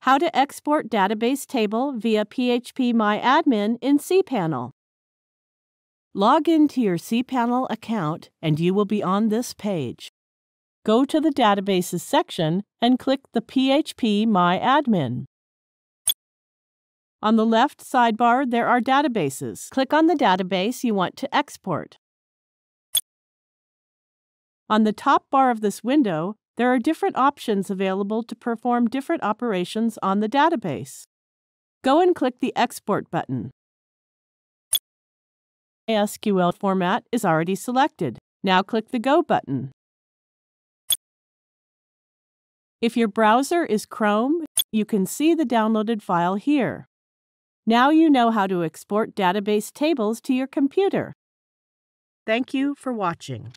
How to export database table via phpMyAdmin in cPanel. Log into your cPanel account and you will be on this page. Go to the Databases section and click the phpMyAdmin. On the left sidebar, there are databases. Click on the database you want to export. On the top bar of this window, there are different options available to perform different operations on the database. Go and click the Export button. SQL format is already selected. Now click the Go button. If your browser is Chrome, you can see the downloaded file here. Now you know how to export database tables to your computer. Thank you for watching.